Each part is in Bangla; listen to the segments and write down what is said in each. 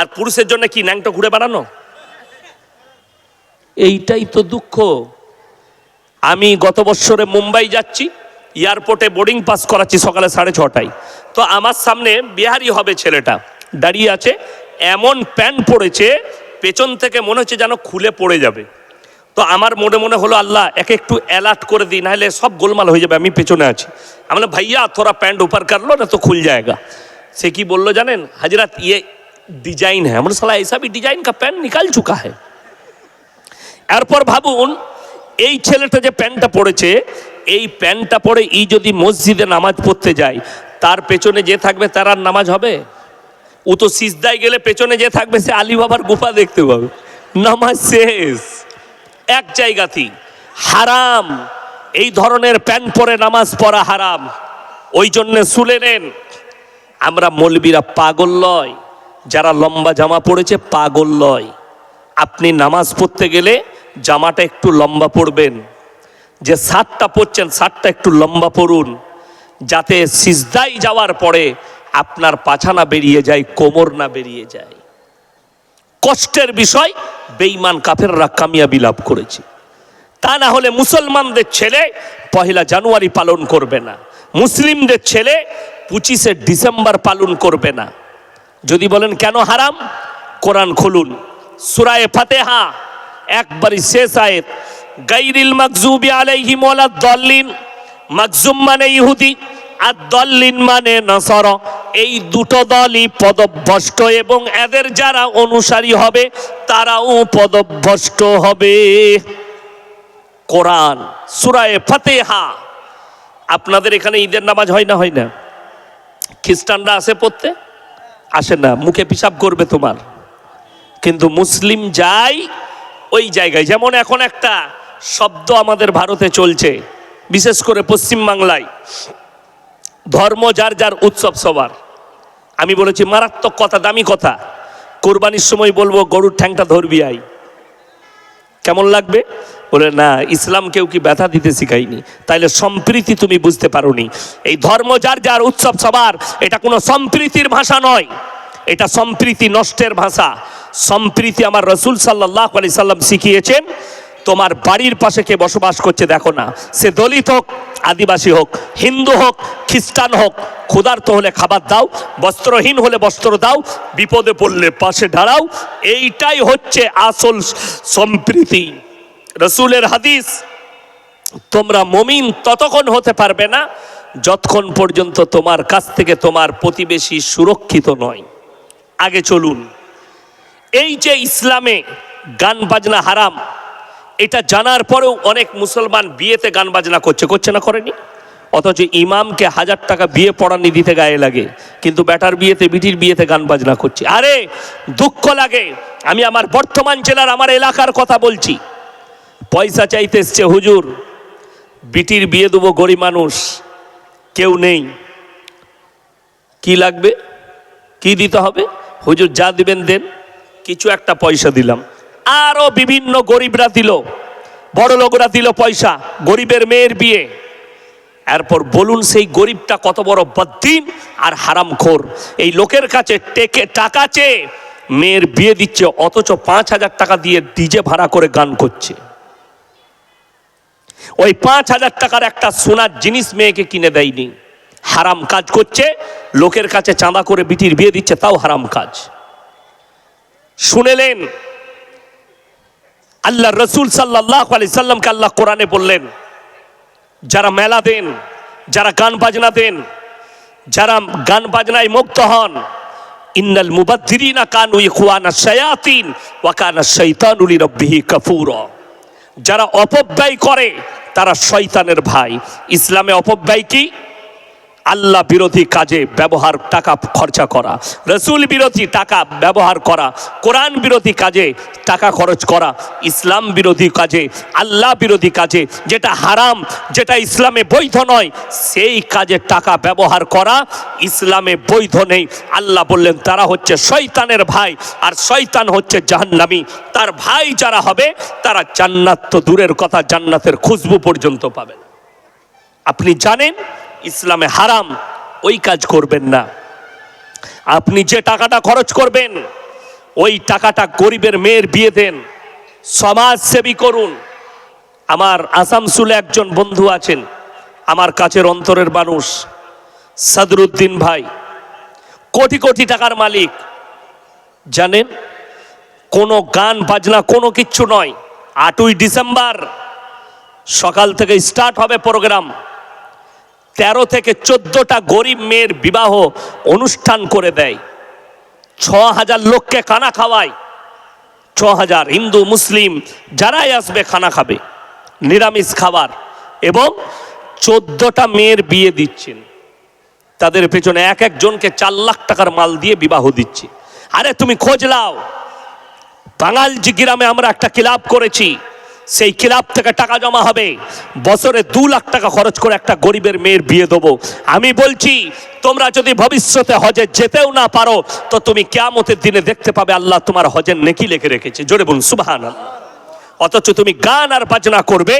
আর পুরুষের জন্য কি ন্যাংটা ঘুরে বেড়ানো? এইটাই তো দুঃখ। আমি গত বছরে মুম্বাই যাচ্ছি, এয়ারপোর্টে বোর্ডিং পাস করাচ্ছি সকালে 6:30টায়। তো আমার সামনে বিহারি হবে ছেলেটা দাঁড়িয়ে আছে, এমন প্যান্ট পরেছে পেছন থেকে মনে হচ্ছে যেন খুলে পড়ে যাবে। তো আমার মনে মনে হলো আল্লাহ একে একটু অ্যালার্ট করে দিই, নাহলে সব গোলমাল হয়ে যাবে, আমি পেছনে আছি। আমি বললাম ভাইয়া থোড়া প্যান্ট ऊपर कर लो ना तो खुल जाएगा। সে কি বললো জানেন? হাজরাত ইয়ে ডিজাইন হ্যাঁ। আমরা সালা ऐसा भी डिजाइन का पैंट निकाल चुका है। এরপর ভাবুন এই ছেলেটা যে প্যান্টটা পরেছে, এই প্যান্টটা পরে এই যদি মসজিদে নামাজ পড়তে যায়, তার পেছনে যে থাকবে তার আর নামাজ হবে? ও তো সিজদায় গেলে পেছনে যে থাকবে সে আলী বাবার গুফা দেখতে পাবে, নামাজ শেষ। এক জায়গাতেই হারাম, এই ধরনের প্যান্ট পরে নামাজ পড়া হারাম। ওই জন্য শুনে নেন, আমরা মৌলবীরা পাগল নয়, যারা লম্বা জামা পড়েছে পাগল নয়। আপনি নামাজ পড়তে গেলে জামাটা একটু লম্বা পরবেন, যে শার্টটা পরছেন শার্টটা একটু লম্বা পরুন, যাতে সিজদায় যাওয়ার পরে আপনার পাছা না বেরিয়ে যায়, কোমর না বেরিয়ে যায়। কষ্টের বিষয়, বেঈমান কাফেররা কামিয়াবি লাভ করেছে। তা না হলে মুসলমানদের ছেলে 1 জানুয়ারি পালন করবে না, মুসলিমদের ছেলে 25শে ডিসেম্বর পালন করবে না। যদি বলেন কেন হারাম, কোরআন খুলুন, সূরা ফাতিহা একবারই শেষ আয়াত, গায়রিল মাগজুবি আলাইহিম ওয়ালাদ দাল্লিন। মাগজুম মানে ইহুদি, আর দাল্লিন মানে নাসারা। এই দুটো দলই পদভ্রষ্ট এবং এদের যারা অনুসারী হবে তারাও পদভ্রষ্ট হবে। কোরআন সূরা ফাতিহা। আপনাদের এখানে ঈদের নামাজ হয় না? হয় না? খ্রিস্টানরা আসে পড়তে? আসে না, মুখে পিশাব করবে তোমার। কিন্তু মুসলিম যায় ওই জায়গায়। যেমন এখন একটা শব্দ আমাদের ভারতে চলছে, বিশেষ করে পশ্চিম বাংলায়, ধর্ম যার যার উৎসব সবার। আমি বলেছি মারাত্মক কথা, দামি কথা, কোরবানির সময় বলবো গরুর ঠ্যাংটা ধরবি আই। কেমন লাগবে? বলে না, ইসলাম কেউ কি ব্যথা দিতে শিখায়নি। তাইলে সম্প্রীতি তুমি বুঝতে পারোনি। এই ধর্ম যার যার উৎসব সবার, এটা কোনো সম্প্রীতির ভাষা নয়, এটা সম্প্রীতি নষ্টের ভাষা। সম্প্রীতি আমার রাসূল সাল্লাল্লাহু আলাইহি সাল্লাম শিখিয়েছেন। তোমার বাড়ির পাশে কে বসবাস করছে দেখো না, সে দলিত হোক, আদিবাসী হোক, হিন্দু হোক, খ্রিস্টান হোক, ক্ষুধার্ত হলে খাবার দাও, বস্ত্রহীন হলে বস্ত্র দাও, বিপদে পড়লে পাশে দাঁড়াও। এইটাই হচ্ছে আসল সম্প্রীতি। রাসূলের হাদিস, তোমরা মুমিন ততক্ষণ হতে পারবে না যতক্ষণ পর্যন্ত তোমার কাছ থেকে তোমার প্রতিবেশী সুরক্ষিত নয়। আগে চলুন। এই যে ইসলামে গান বাজনা হারাম, এটা জানার পরেও অনেক মুসলমান বিয়েতে গান বাজনা করছে না? করেনি? অথচ ইমামকে 1000 টাকা বিয়ে পড়ানি দিতে গায়ে লাগে, কিন্তু বেটার বিয়েতে, বিটির বিয়েতে গান বাজনা করছে। আরে দুঃখ লাগে। আমি আমার বর্তমান জেলার আমার এলাকার কথা বলছি। পয়সা চাইতে এসছে, হুজুর বিটির বিয়ে দেবো, গরিব মানুষ, কেউ নেই, কি লাগবে, কি দিতে হবে? হুজুর যা দিবেন দেন। কিছু একটা পয়সা দিলাম, আরো বিভিন্ন গরিবরা দিল, বড় লোকরা দিল পয়সা, গরিবের মেয়ের বিয়ে। এরপর বলুন সেই গরিবটা কত বড় বদ্দিন আর হারামখোর। এই লোকের কাছে টাকা চেয়ে মেয়ের বিয়ে দিচ্ছে, অথচ 5000 টাকা দিয়ে ডিজে ভাড়া করে গান করছে। ওই 5000 টাকার একটা সোনার জিনিস মেয়েকে কিনে দেয়নি। হারাম কাজ করছে, লোকের কাছে চাঁদা করে বিটির বিয়ে দিচ্ছে, তাও হারাম কাজ। শুনেলেন আল্লাহ রসুল সাল্লাল্লাহু আলাইহি সাল্লামকে আল্লাহ কোরআনে বললেন, যারা মেলা দেন, যারা গান বাজনা দেন, যারা গান বাজনায় মুক্ত হন, ইন্নাল মুবাদ্দিরিনা কানু ইখওয়ানাশ শায়াতিন ওয়া কানা শাইতানু লিরাব্বিহি কাফুরা। যারা অপব্যয় করে তারা শয়তানের ভাই। ইসলামে অপব্যয় কি? আল্লাহ বিরোধী কাজে ব্যবহার, টাকা খরচা করা, রসুল বিরোধী টাকা ব্যবহার করা, কোরআন বিরোধী কাজে টাকা খরচ করা, ইসলাম বিরোধী কাজে, আল্লাহ বিরোধী কাজে, যেটা হারাম, যেটা ইসলামে বৈধ নয়, সেই কাজে টাকা ব্যবহার করা ইসলামে বৈধ নেই। আল্লাহ বললেন তারা হচ্ছে শয়তানের ভাই, আর শয়তান হচ্ছে জাহান্নামী। তার ভাই যারা হবে তারা জান্নাত তো দূরের কথা, জান্নাতের খুশবু পর্যন্ত পাবেন। আপনি জানেন ইসলামে হারাম, ওই কাজ করবেন না। আপনি যে টাকাটা খরচ করবেন ওই টাকাটা গরিবের মেয়ের বিয়ে দেন, সমাজসেবী করুন। আমার আসানসোলে একজন বন্ধু আছেন, আমার কাছের অন্তরের মানুষ, সদরুদ্দিন ভাই, কোটি কোটি টাকার মালিক। জানেন, কোনো গান বাজনা কোনো কিচ্ছু নয়, 8ই ডিসেম্বর সকাল থেকে স্টার্ট হবে প্রোগ্রাম। 13 থেকে 14টা গরিব মেয়ের বিবাহ অনুষ্ঠান করে দেয়, 6000 লোককে খানা খাওয়ায়। 6000 হিন্দু মুসলিম যারাই আসবে খানা খাবে, নিরামিষ খাবার, এবং 14টা মেয়ের বিয়ে দিচ্ছেন। তাদের পেছনে এক একজনকে 4 লাখ টাকার মাল দিয়ে বিবাহ দিচ্ছে। আরে তুমি খোঁজ লাও, বাঙালজি গ্রামে আমরা একটা ক্লাব করেছি, সেই ক্লাব থেকে টাকা জমা হবে, বছরে 2 লাখ টাকা খরচ করে একটা গরিবের মেয়ের বিয়ে দেবো। আমি বলছি, তোমরা যদি ভবিষ্যতে হজে যেতেও না পারো, তো তুমি কিয়ামতের দিনে দেখতে পাবে আল্লাহ তোমার হজের নেকি লিখে রেখেছে। জোরে বলুন সুবহানাল্লাহ। অথচ তুমি গান আর বাজনা করবে,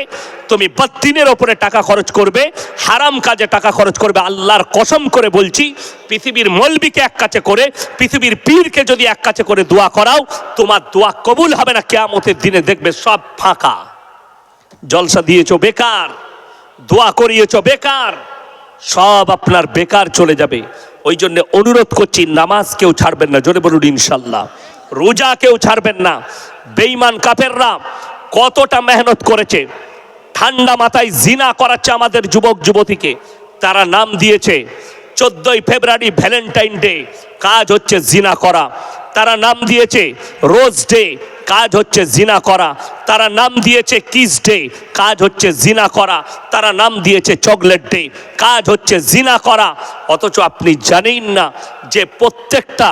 তুমি বদ্দিনের ওপরে টাকা খরচ করবে, হারাম কাজে টাকা খরচ করবে। আল্লাহর কসম করে বলছি, পৃথিবীর মৌলবীকে এক কাছে করে, পৃথিবীর পীরকে যদি এক কাছে করে দোয়া করাও, তোমার দোয়া কবুল হবে না। কিয়ামতের দিনে দেখবে সব ফাঁকা। জলসা দিয়েছো বেকার, দোয়া করিয়েছো বেকার, সব আপনার বেকার চলে যাবে। ওই জন্য অনুরোধ করছি, নামাজ কেউ ছাড়বেন না, জোরে বলুন ইনশাল্লাহ। রোজা কেউ ছাড়বেন না। বেঈমান কাফেররা কতটা মেহনত করেছে, ঠান্ডা মাথায় জিনা করাচ্ছে আমাদের যুবক যুবতীকে। তারা নাম দিয়েছে 14ই ফেব্রুয়ারি ভ্যালেন্টাইন ডে, কাজ হচ্ছে জিনা করা। তারা নাম দিয়েছে রোজ ডে, কাজ হচ্ছে জিনা করা। তারা নাম দিয়েছে কিস ডে, কাজ হচ্ছে জিনা করা। তারা নাম দিয়েছে চকলেট ডে, কাজ হচ্ছে জিনা করা। অথচ আপনি জানেন না যে প্রত্যেকটা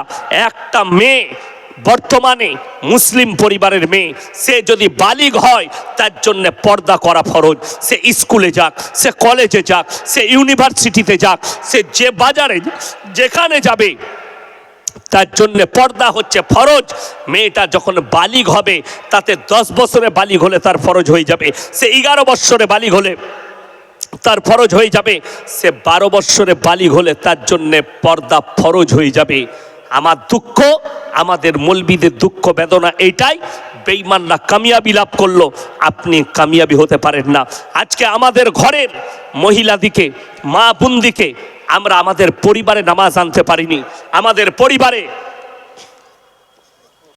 একটা মেয়ে, বর্তমানে মুসলিম পরিবারের মেয়ে, সে যদি বালিগ হয় তার জন্য পর্দা করা ফরজ। সে স্কুলে যাক, সে কলেজে যাক, সে ইউনিভার্সিটিতে যাক, সে যে বাজারে যেখানে যাবে, তার জন্য পর্দা হচ্ছে ফরজ। মেয়েটা যখন বালিগ হবে, তাতে 10 বছরে বালিগ হলে তার ফরজ হয়ে যাবে, সে 11 বছরে বালিগ হলে তার ফরজ হয়ে যাবে, সে 12 বছরে বালিগ হলে তার জন্য পর্দা ফরজ হয়ে যাবে। আমার দুঃখ, আমাদের মৌলবীদের দুঃখ বেদনা এইটাই, বেঈমানরা কামিয়াবি লাভ করলো, আপনি কামিয়াবি হতে পারেন না। আজকে আমাদের ঘরের মহিলাদিকে, মা বোনদিকে আমরা আমাদের পরিবারে নামাজ আনতে পারিনি। আমাদের পরিবারে